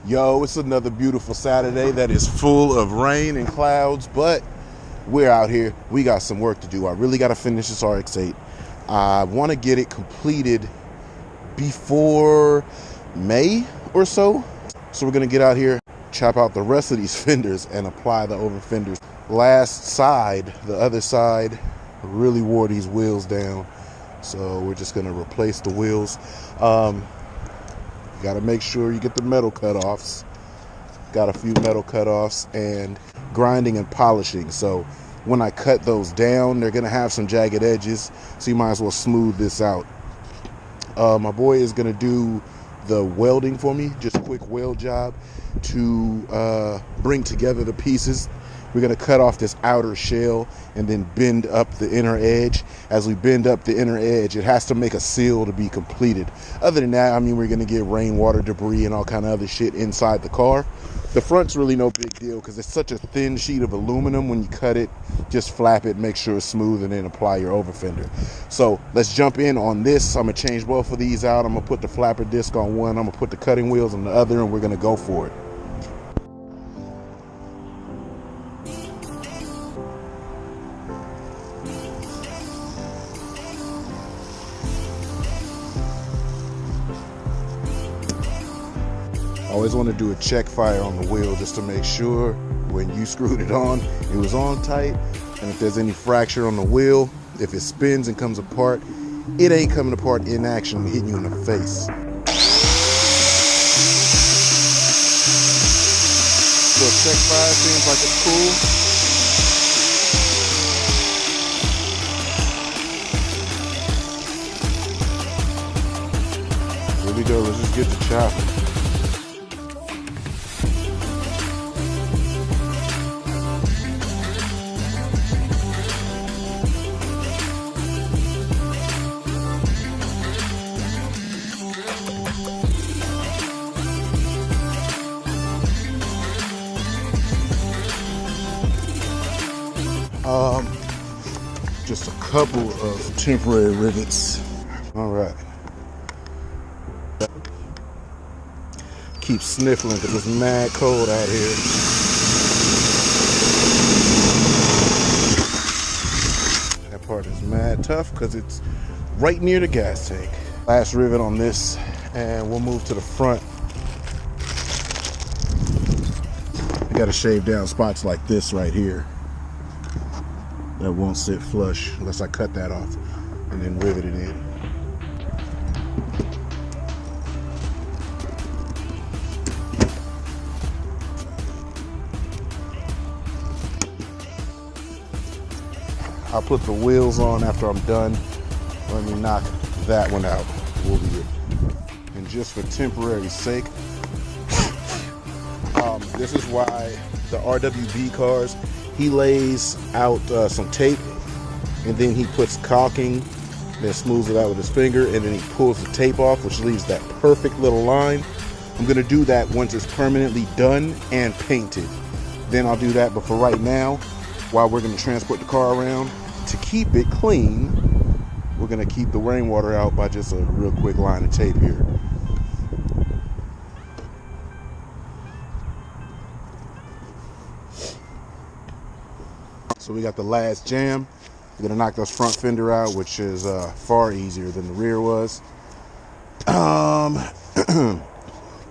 Yo, it's another beautiful Saturday that is full of rain and clouds, but we're out here. We got some work to do. I really got to finish this RX-8. I want to get it completed before May or so. So we're going to get out here, chop out the rest of these fenders and apply the over fenders. Last side, the other side, really wore these wheels down. So we're just going to replace the wheels. You got to make sure you get the metal cutoffs. Got a few metal cutoffs and grinding and polishing. So when I cut those down, they're going to have some jagged edges. So you might as well smooth this out. My boy is going to do the welding for me, just a quick weld job to bring together the pieces. We're going to cut off this outer shell and then bend up the inner edge. As we bend up the inner edge, it has to make a seal to be completed. Other than that, I mean, we're going to get rainwater debris and all kind of other shit inside the car. The front's really no big deal because it's such a thin sheet of aluminum. When you cut it, just flap it, make sure it's smooth, and then apply your over fender. So let's jump in on this. I'm going to change both of these out. I'm going to put the flapper disc on one. I'm going to put the cutting wheels on the other, and we're going to go for it. Always want to do a check fire on the wheel just to make sure when you screwed it was on tight. And if there's any fracture on the wheel, if it spins and comes apart, it ain't coming apart in action and hitting you in the face. So check fire seems like it's cool. Here we go, let's just get the chopper. Just a couple of temporary rivets. All right. Keep sniffling because it's mad cold out here. That part is mad tough because it's right near the gas tank. Last rivet on this, and we'll move to the front. I gotta shave down spots like this right here. That won't sit flush unless I cut that off and then rivet it in. I'll put the wheels on after I'm done. Let me knock that one out. We'll be good. And just for temporary sake, this is why the RWB cars, he lays out some tape and then he puts caulking, then smooths it out with his finger, and then he pulls the tape off, which leaves that perfect little line. I'm gonna do that once it's permanently done and painted. Then I'll do that, but for right now, while we're gonna transport the car around, to keep it clean, we're gonna keep the rainwater out by just a real quick line of tape here. So we got the last jam. We're gonna knock this front fender out, which is far easier than the rear was.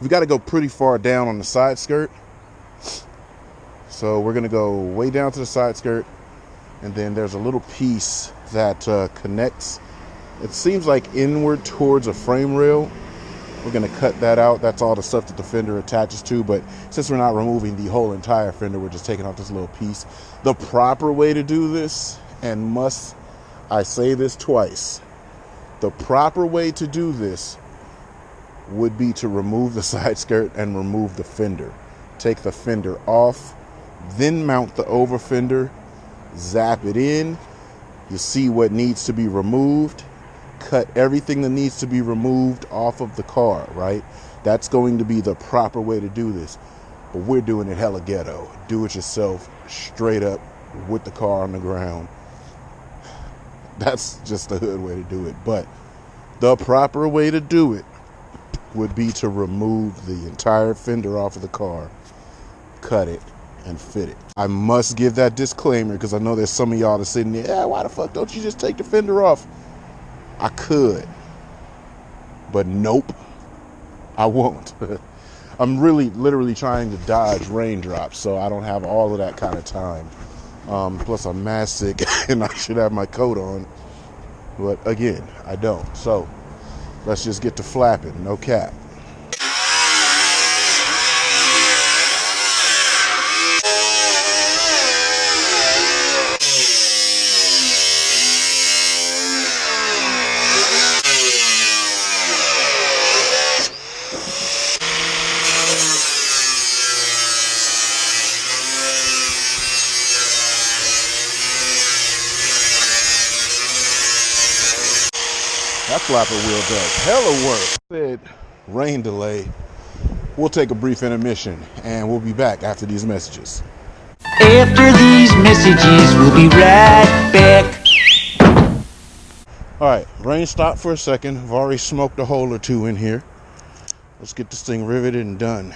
We got to go pretty far down on the side skirt. So we're gonna go way down to the side skirt, and then there's a little piece that connects. It seems like inward towards a frame rail. We're gonna cut that out. That's all the stuff that the fender attaches to, but since we're not removing the whole entire fender, we're just taking off this little piece. The proper way to do this, and must I say this twice, the proper way to do this would be to remove the side skirt and remove the fender. Take the fender off, then mount the over fender, zap it in. You see what needs to be removed. Cut everything that needs to be removed off of the car, right? That's going to be the proper way to do this. But we're doing it hella ghetto. Do it yourself, straight up, with the car on the ground. That's just the hood way to do it. But the proper way to do it would be to remove the entire fender off of the car, cut it, and fit it. I must give that disclaimer because I know there's some of y'all that's sitting there, yeah, why the fuck don't you just take the fender off? I could, but nope, I won't. I'm really literally trying to dodge raindrops, so I don't have all of that kind of time. Plus I'm mad sick and I should have my coat on, but again, I don't. So let's just get to flapping, no cap. That flapper wheel does hella work. Said rain delay. We'll take a brief intermission and we'll be back after these messages. After these messages, we'll be right back. All right, rain stopped for a second. I've already smoked a hole or two in here. Let's get this thing riveted and done.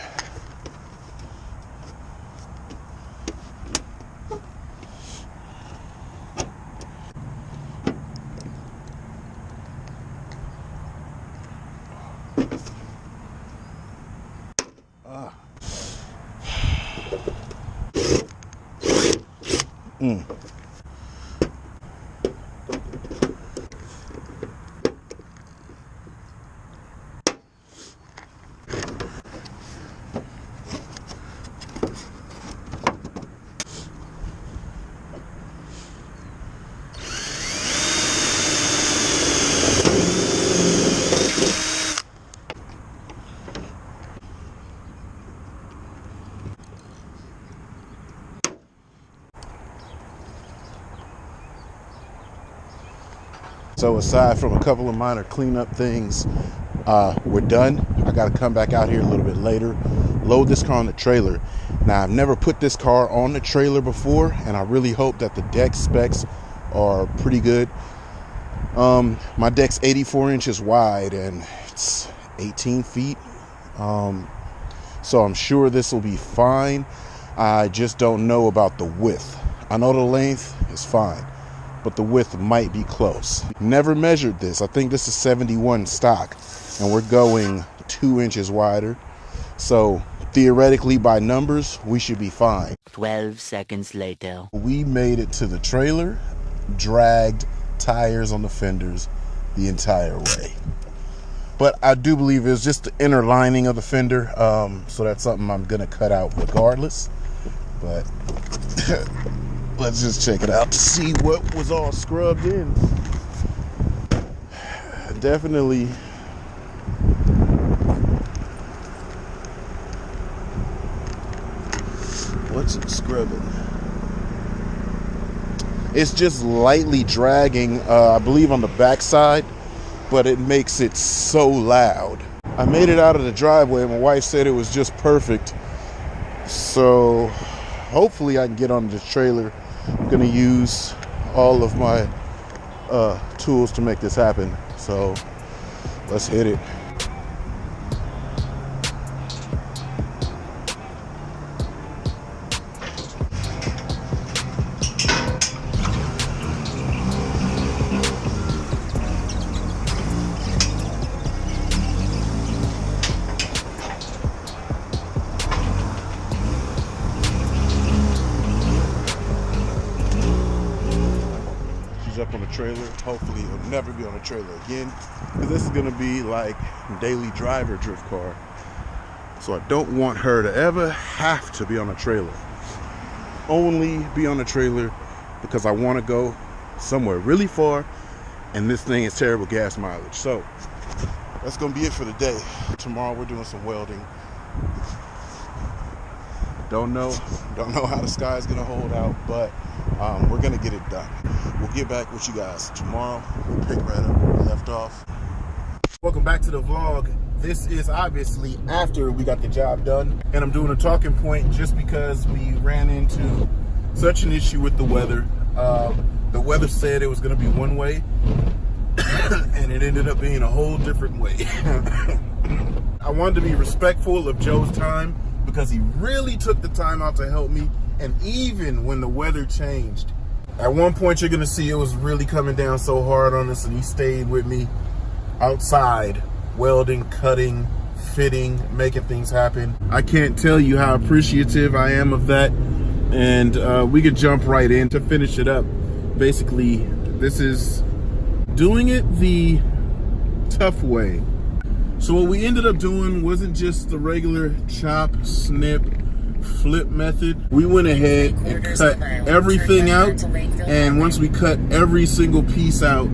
So aside from a couple of minor cleanup things, we're done. I got to come back out here a little bit later, load this car on the trailer. Now, I've never put this car on the trailer before, and I really hope that the deck specs are pretty good. My deck's 84 inches wide and it's 18 feet. So I'm sure this will be fine. I just don't know about the width. I know the length is fine, but the width might be close. Never measured this. I think this is 71 stock, and we're going 2 inches wider. So theoretically, by numbers, we should be fine. 12 seconds later. We made it to the trailer, dragged tires on the fenders the entire way. But I do believe it was just the inner lining of the fender, so that's something I'm gonna cut out regardless. But let's just check it out to see what was all scrubbed in. Definitely what's it scrubbing? It's just lightly dragging, I believe on the back side, but it makes it so loud. I made it out of the driveway. My wife said it was just perfect. So hopefully I can get on the trailer. I'm gonna use all of my tools to make this happen. So let's hit it. Up on the trailer. Hopefully it'll never be on a trailer again, because this is going to be like daily driver drift car, so I don't want her to ever have to be on a trailer. Only be on a trailer because I want to go somewhere really far, and this thing is terrible gas mileage. So that's going to be it for the day. Tomorrow we're doing some welding. Don't know how the sky is going to hold out, but we're going to get it done. We'll get back with you guys tomorrow. We'll pick right up where we left off. Welcome back to the vlog. This is obviously after we got the job done, and I'm doing a talking point just because we ran into such an issue with the weather. The weather said it was going to be one way, and it ended up being a whole different way. I wanted to be respectful of Joe's time because he really took the time out to help me. And even when the weather changed, at one point you're gonna see it was really coming down so hard on us, and he stayed with me outside, welding, cutting, fitting, making things happen. I can't tell you how appreciative I am of that. And we could jump right in to finish it up. Basically, this is doing it the tough way. So what we ended up doing wasn't just the regular chop, snip, flip method. We went ahead and cut everything out, and once we cut every single piece out,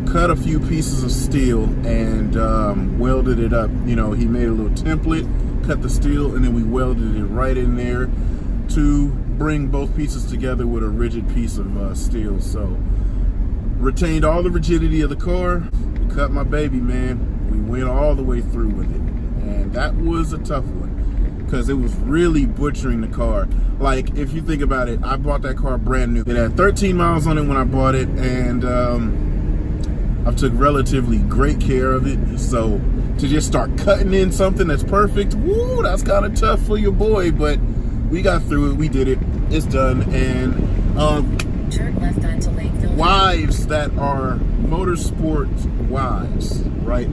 cut a few pieces of steel and welded it up. You know, he made a little template, cut the steel, and then we welded it right in there to bring both pieces together with a rigid piece of steel. So retained all the rigidity of the car. We cut my baby, man. We went all the way through with it, and that was a tough one because it was really butchering the car. Like, if you think about it, I bought that car brand new. It had 13 miles on it when I bought it, and I've took relatively great care of it. So to just start cutting in something that's perfect, woo, that's kind of tough for your boy, but we got through it, we did it, it's done. And turn left onto Lakeville. Wives that are motorsport wives, right?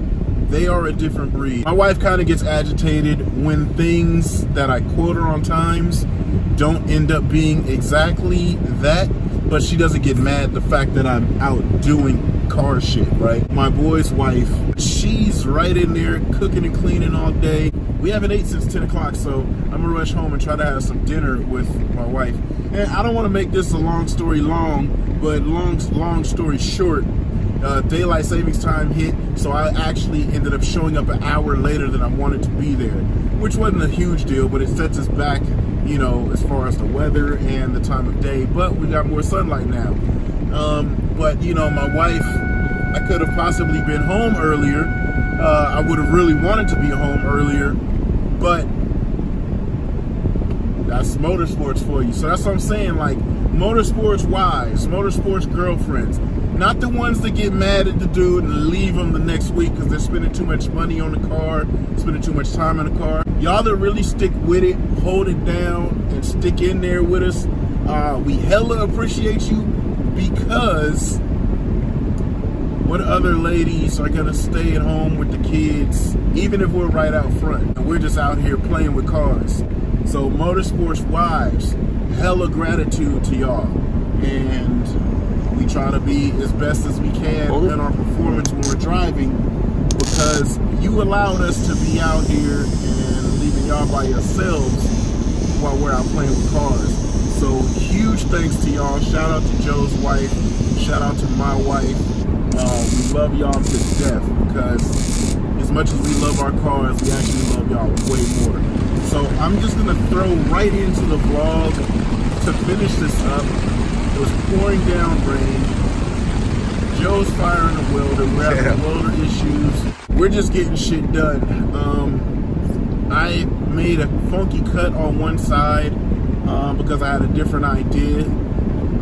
They are a different breed. My wife kind of gets agitated when things that I quote her on times don't end up being exactly that, but she doesn't get mad the fact that I'm out doing car shit, right? My boy's wife, she's right in there cooking and cleaning all day. We haven't ate since 10 o'clock, so I'm gonna rush home and try to have some dinner with my wife. And I don't want to make this a long story long, but long story short, daylight savings time hit, so I actually ended up showing up an hour later than I wanted to be there, which wasn't a huge deal, but it sets us back, you know, as far as the weather and the time of day. But we got more sunlight now. But you know, my wife, I could have possibly been home earlier. I would have really wanted to be home earlier, but that's motorsports for you. So that's what I'm saying, like, motorsports wives, motorsports girlfriends, not the ones that get mad at the dude and leave him the next week because they're spending too much money on the car, spending too much time in the car. Y'all that really stick with it, hold it down, and stick in there with us, we hella appreciate you, because what other ladies are gonna stay at home with the kids, even if we're right out front and we're just out here playing with cars? So motorsports wives, hella gratitude to y'all, and we try to be as best as we can in our performance when we're driving, because you allowed us to be out here and leaving y'all by yourselves while we're out playing with cars. So huge thanks to y'all. Shout out to Joe's wife, shout out to my wife. We love y'all to death, because as much as we love our cars, we actually love y'all way more. So I'm just gonna throw right into the vlog to finish this up. It was pouring down rain. Joe's firing a welder. We're having welder issues. We're just getting shit done. I made a funky cut on one side because I had a different idea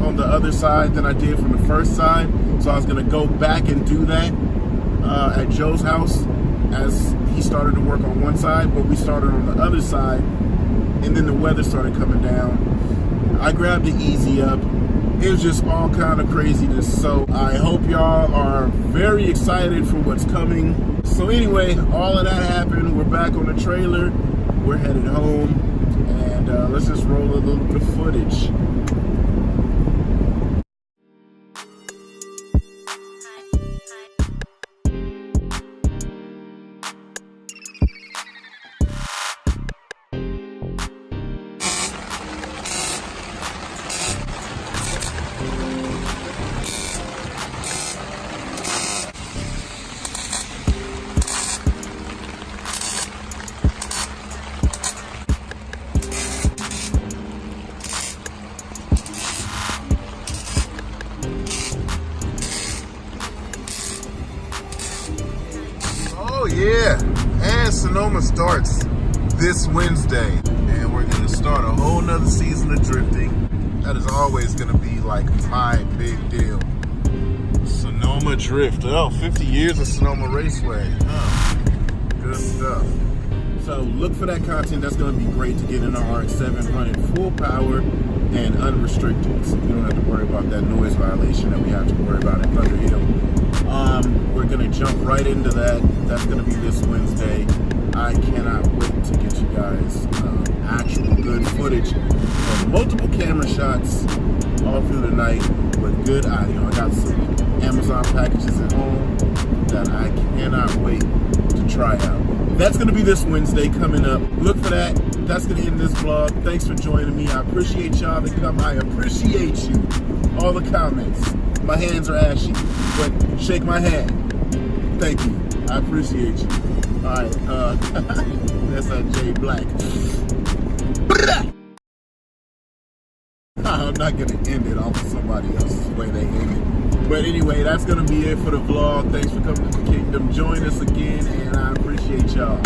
on the other side than I did from the first side. So I was gonna go back and do that at Joe's house as he started to work on one side, but we started on the other side, and then the weather started coming down. I grabbed the easy up. It was just all kind of craziness. So I hope y'all are very excited for what's coming. So anyway, all of that happened. We're back on the trailer. We're headed home, and let's just roll a little bit of footage. Oh yeah, and Sonoma starts this Wednesday, and we're gonna start a whole nother season of drifting. That is always gonna be like my big deal. Sonoma Drift. Oh, 50 years of Sonoma Raceway. Huh. Good stuff. So look for that content. That's going to be great to get in our RX-7 running full power and unrestricted. So you don't have to worry about that noise violation that we have to worry about at Thunder Hill. We're going to jump right into that. That's going to be this Wednesday. I cannot wait to get you guys actual good footage of multiple camera shots all through the night with good audio. I got some Amazon packages at home that I cannot wait to try out. That's going to be this Wednesday coming up. Look for that. That's going to end this vlog. Thanks for joining me. I appreciate y'all that come. I appreciate you. All the comments. My hands are ashy, but shake my hand. Thank you. I appreciate you. All right. That's Jay Black. I'm not going to end it off of somebody else's way they end it. But anyway, that's going to be it for the vlog. Thanks for coming to the kingdom. Join us again, and I appreciate y'all.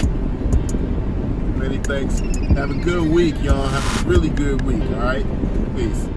Many thanks. Have a good week, y'all. Have a really good week, all right? Peace.